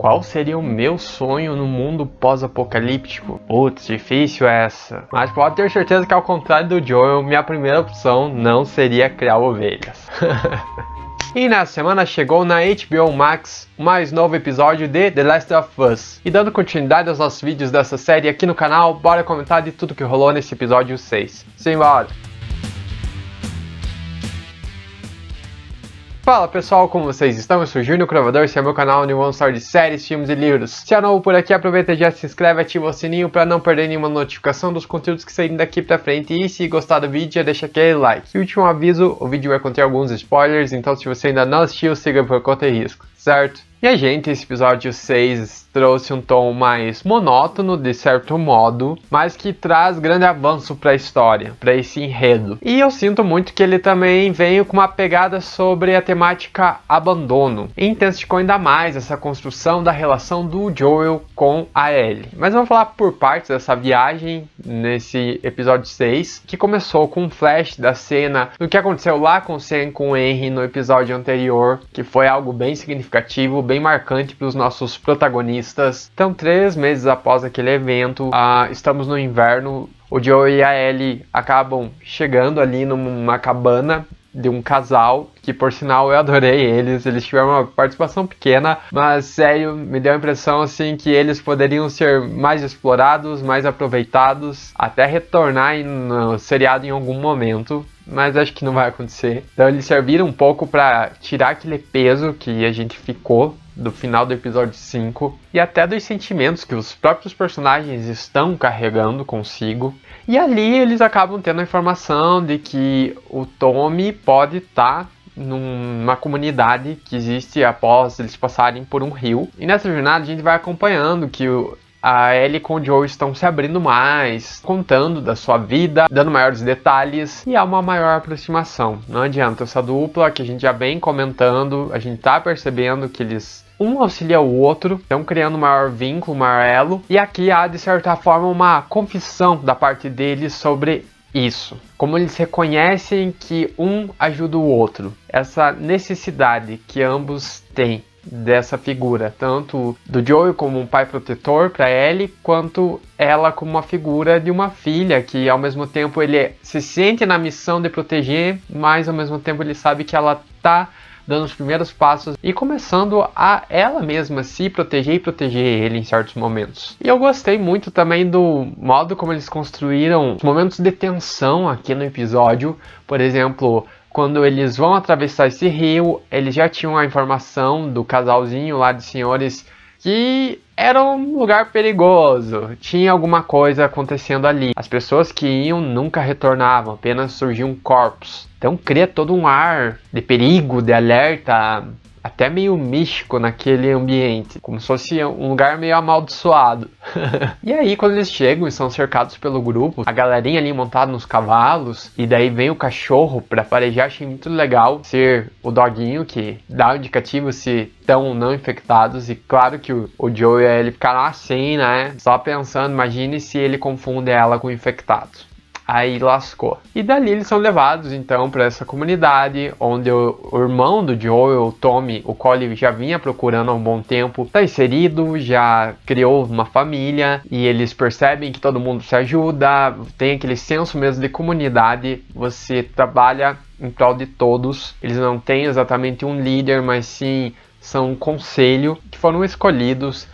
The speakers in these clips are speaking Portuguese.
Qual seria o meu sonho no mundo pós-apocalíptico? Putz, difícil essa. Mas pode ter certeza que ao contrário do Joel, minha primeira opção não seria criar ovelhas. E na semana chegou na HBO Max o mais novo episódio de The Last of Us. E dando continuidade aos nossos vídeos dessa série aqui no canal, bora comentar de tudo que rolou nesse episódio 6. Simbora! Fala pessoal, como vocês estão? Eu sou o Júnior Cravador, esse é meu canal onde vamos falar de séries, filmes e livros. Se é novo por aqui, aproveita e já se inscreve, ativa o sininho para não perder nenhuma notificação dos conteúdos que saírem daqui pra frente. E se gostar do vídeo, já deixa aquele like. E último aviso, o vídeo vai conter alguns spoilers, então se você ainda não assistiu, siga por conta e risco, certo? E a gente, esse episódio 6 trouxe um tom mais monótono, de certo modo, mas que traz grande avanço para a história, para esse enredo. E eu sinto muito que ele também veio com uma pegada sobre a temática abandono. E intensificou ainda mais essa construção da relação do Joel com a Ellie. Mas vamos falar por partes dessa viagem nesse episódio 6, que começou com um flash da cena do que aconteceu lá com o Sam com o Henry no episódio anterior, que foi algo bem significativo, bem marcante para os nossos protagonistas. Então, 3 meses após aquele evento, estamos no inverno, o Joel e a Ellie acabam chegando ali numa cabana de um casal, que por sinal eu adorei eles tiveram uma participação pequena, mas sério, me deu a impressão assim que eles poderiam ser mais explorados, mais aproveitados, até retornar no seriado em algum momento. Mas acho que não vai acontecer. Então eles serviram um pouco para tirar aquele peso que a gente ficou do final do episódio 5 e até dos sentimentos que os próprios personagens estão carregando consigo. E ali eles acabam tendo a informação de que o Tommy pode estar numa comunidade que existe após eles passarem por um rio. E nessa jornada a gente vai acompanhando que a Ellie com o Joel estão se abrindo mais, contando da sua vida, dando maiores detalhes e há uma maior aproximação. Não adianta, essa dupla que a gente já vem comentando, a gente tá percebendo que eles um auxilia o outro, estão criando um maior vínculo, um maior elo, e aqui há de certa forma uma confissão da parte deles sobre isso. Como eles reconhecem que um ajuda o outro, essa necessidade que ambos têm dessa figura, tanto do Joel como um pai protetor para Ellie, quanto ela como uma figura de uma filha que ao mesmo tempo ele se sente na missão de proteger, mas ao mesmo tempo ele sabe que ela tá dando os primeiros passos e começando a ela mesma se proteger e proteger ele em certos momentos. E eu gostei muito também do modo como eles construíram os momentos de tensão aqui no episódio. Por exemplo, quando eles vão atravessar esse rio, eles já tinham a informação do casalzinho lá de senhores que era um lugar perigoso, tinha alguma coisa acontecendo ali. As pessoas que iam nunca retornavam, apenas surgiam corpos. Então cria todo um ar de perigo, de alerta, até meio místico naquele ambiente, como se fosse um lugar meio amaldiçoado. E aí quando eles chegam e são cercados pelo grupo, a galerinha ali montada nos cavalos, e daí vem o cachorro para farejar. Achei muito legal ser o doguinho que dá o indicativo se estão ou não infectados. E claro que o Joel e ele ficaram assim, né, só pensando, imagine se ele confunde ela com o infectado. Aí lascou. E dali eles são levados então para essa comunidade onde o irmão do Joel, o Tommy, o qual ele já vinha procurando há um bom tempo, está inserido, já criou uma família e eles percebem que todo mundo se ajuda, tem aquele senso mesmo de comunidade, você trabalha em prol de todos. Eles não têm exatamente um líder, mas sim são um conselho que foram escolhidos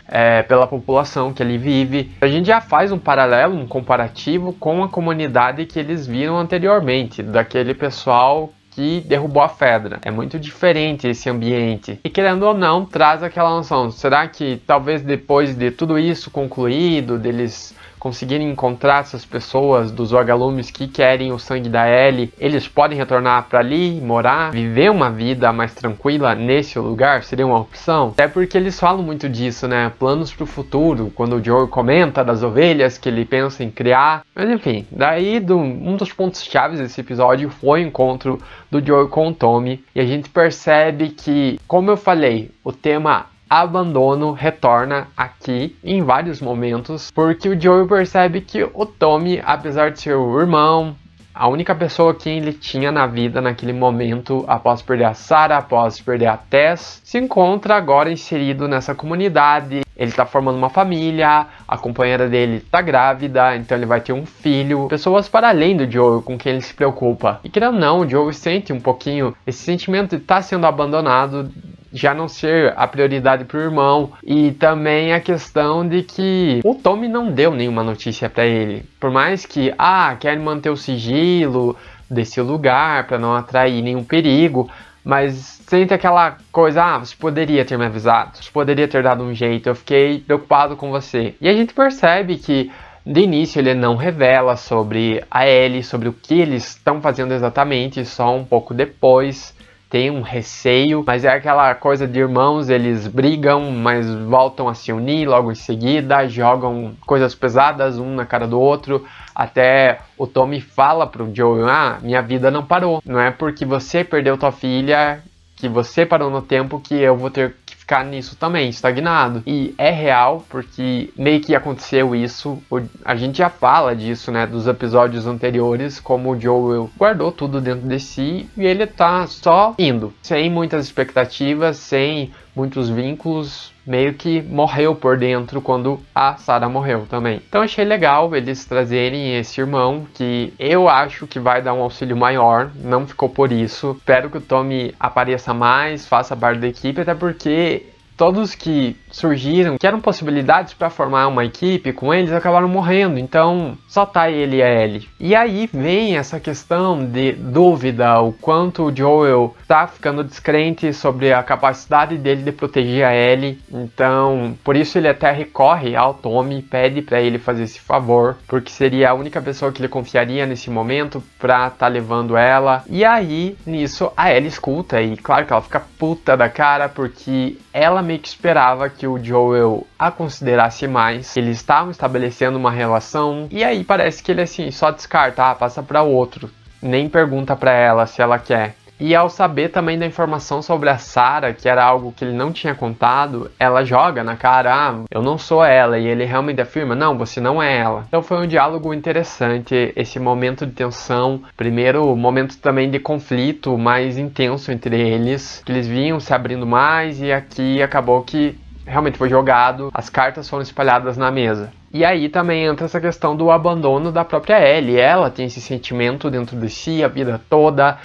pela população que ali vive. A gente já faz um paralelo, um comparativo com a comunidade que eles viram anteriormente, daquele pessoal que derrubou a Fedra. É muito diferente esse ambiente. E querendo ou não, traz aquela noção, será que talvez depois de tudo isso concluído, deles conseguirem encontrar essas pessoas dos vagalumes que querem o sangue da Ellie, eles podem retornar para ali, morar, viver uma vida mais tranquila nesse lugar? Seria uma opção? Até porque eles falam muito disso, né? Planos para o futuro, quando o Joel comenta das ovelhas que ele pensa em criar. Mas enfim, daí um dos pontos chaves desse episódio foi o encontro do Joel com o Tommy, e a gente percebe que, como eu falei, o tema abandono retorna aqui em vários momentos, porque o Joel percebe que o Tommy, apesar de ser o irmão, a única pessoa que ele tinha na vida naquele momento, após perder a Sarah, após perder a Tess, se encontra agora inserido nessa comunidade. Ele tá formando uma família, a companheira dele tá grávida, então ele vai ter um filho. Pessoas para além do Joel com quem ele se preocupa. E querendo ou não, o Joel sente um pouquinho esse sentimento de estar sendo abandonado, já não ser a prioridade pro irmão. E também a questão de que o Tommy não deu nenhuma notícia para ele. Por mais que, quer manter o sigilo desse lugar para não atrair nenhum perigo, mas sente aquela coisa, você poderia ter me avisado, você poderia ter dado um jeito, eu fiquei preocupado com você. E a gente percebe que de início ele não revela sobre a Ellie, sobre o que eles estão fazendo exatamente, só um pouco depois tem um receio, mas é aquela coisa de irmãos, eles brigam, mas voltam a se unir logo em seguida, jogam coisas pesadas um na cara do outro, até o Tommy fala pro Joel, minha vida não parou, não é porque você perdeu tua filha, que você parou no tempo, que eu vou ter que ficar nisso também, estagnado. E é real, porque meio que aconteceu isso, a gente já fala disso, né, dos episódios anteriores, como o Joel guardou tudo dentro de si e ele tá só indo, sem muitas expectativas, sem muitos vínculos, meio que morreu por dentro quando a Sarah morreu também. Então achei legal eles trazerem esse irmão, que eu acho que vai dar um auxílio maior, não ficou por isso. Espero que o Tommy apareça mais, faça parte da equipe, até porque todos que surgiram, que eram possibilidades para formar uma equipe com eles, acabaram morrendo, então só tá ele e a Ellie. E aí vem essa questão de dúvida, o quanto o Joel tá ficando descrente sobre a capacidade dele de proteger a Ellie, então por isso ele até recorre ao Tommy, pede para ele fazer esse favor, porque seria a única pessoa que ele confiaria nesse momento pra tá levando ela. E aí, nisso, a Ellie escuta e claro que ela fica puta da cara, porque ela meio que esperava que o Joel a considerasse mais. Eles estavam estabelecendo uma relação e aí parece que ele assim só descarta, passa para outro, nem pergunta para ela se ela quer. E ao saber também da informação sobre a Sarah, que era algo que ele não tinha contado, ela joga na cara, eu não sou ela, e ele realmente afirma, não, você não é ela. Então foi um diálogo interessante, esse momento de tensão, primeiro momento também de conflito mais intenso entre eles, que eles vinham se abrindo mais e aqui acabou que realmente foi jogado, as cartas foram espalhadas na mesa. E aí também entra essa questão do abandono da própria Ellie. Ela tem esse sentimento dentro de si a vida toda,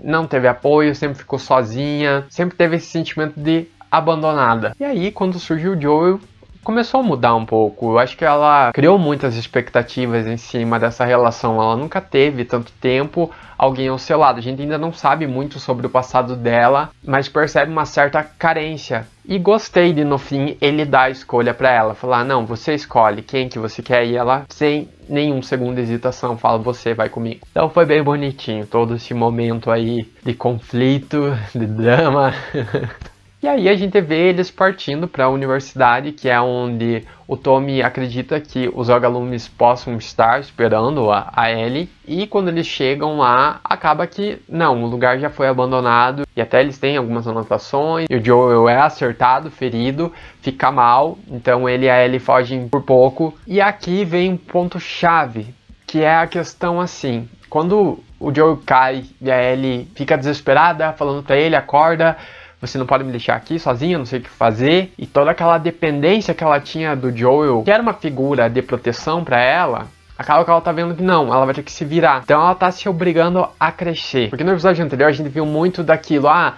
não teve apoio, sempre ficou sozinha, sempre teve esse sentimento de abandonada. E aí quando surgiu o Joel, começou a mudar um pouco. Eu acho que ela criou muitas expectativas em cima dessa relação. Ela nunca teve tanto tempo alguém ao seu lado. A gente ainda não sabe muito sobre o passado dela, mas percebe uma certa carência. E gostei de, no fim, ele dar a escolha pra ela. Falar, não, você escolhe quem que você quer. E ela, sem nenhum segundo de hesitação, fala, você vai comigo. Então foi bem bonitinho, todo esse momento aí de conflito, de drama. E aí a gente vê eles partindo para a universidade, que é onde o Tommy acredita que os vagalumes possam estar esperando a Ellie. E quando eles chegam lá, acaba que não, o lugar já foi abandonado. E até eles têm algumas anotações. E o Joel é acertado, ferido, fica mal. Então ele e a Ellie fogem por pouco. E aqui vem um ponto chave, que é a questão assim. Quando o Joel cai e a Ellie fica desesperada, falando para ele, acorda, você não pode me deixar aqui sozinha, não sei o que fazer. E toda aquela dependência que ela tinha do Joel, que era uma figura de proteção pra ela, acaba que ela tá vendo que não, ela vai ter que se virar. Então ela tá se obrigando a crescer. Porque no episódio anterior a gente viu muito daquilo, a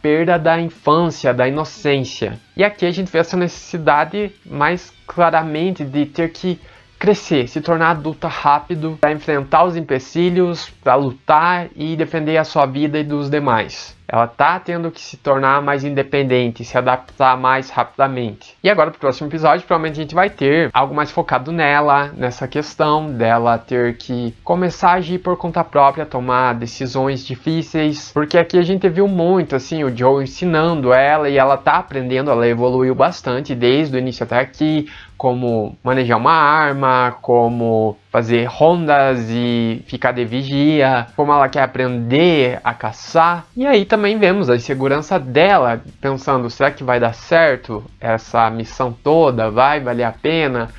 perda da infância, da inocência. E aqui a gente vê essa necessidade mais claramente de ter que crescer, se tornar adulta rápido, para enfrentar os empecilhos, para lutar e defender a sua vida e dos demais. Ela tá tendo que se tornar mais independente, se adaptar mais rapidamente. E agora pro próximo episódio, provavelmente a gente vai ter algo mais focado nela, nessa questão dela ter que começar a agir por conta própria, tomar decisões difíceis. Porque aqui a gente viu muito, assim, o Joe ensinando ela e ela tá aprendendo, ela evoluiu bastante desde o início até aqui, como manejar uma arma, como fazer rondas e ficar de vigia, como ela quer aprender a caçar. E aí também vemos a insegurança dela, pensando, será que vai dar certo essa missão toda? Vai valer a pena?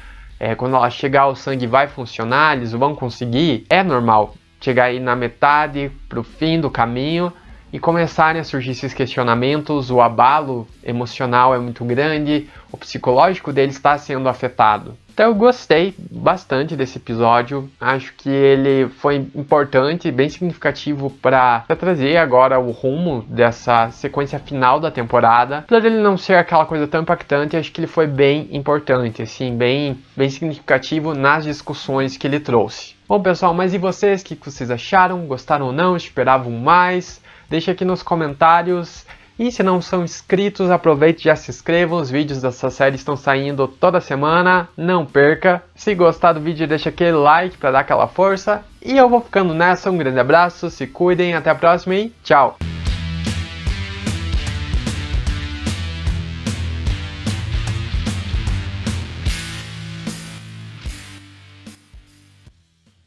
Quando ela chegar o sangue vai funcionar? Eles vão conseguir? É normal chegar aí na metade, pro fim do caminho, e começarem a surgir esses questionamentos, o abalo emocional é muito grande, o psicológico deles está sendo afetado. Então eu gostei bastante desse episódio, acho que ele foi importante, bem significativo para trazer agora o rumo dessa sequência final da temporada. Apesar dele não ser aquela coisa tão impactante, acho que ele foi bem importante, assim, bem significativo nas discussões que ele trouxe. Bom pessoal, mas e vocês? O que vocês acharam? Gostaram ou não? Esperavam mais? Deixa aqui nos comentários. E se não são inscritos, aproveite e já se inscrevam. Os vídeos dessa série estão saindo toda semana. Não perca. Se gostar do vídeo, deixa aquele like para dar aquela força. E eu vou ficando nessa. Um grande abraço, se cuidem, até a próxima e tchau!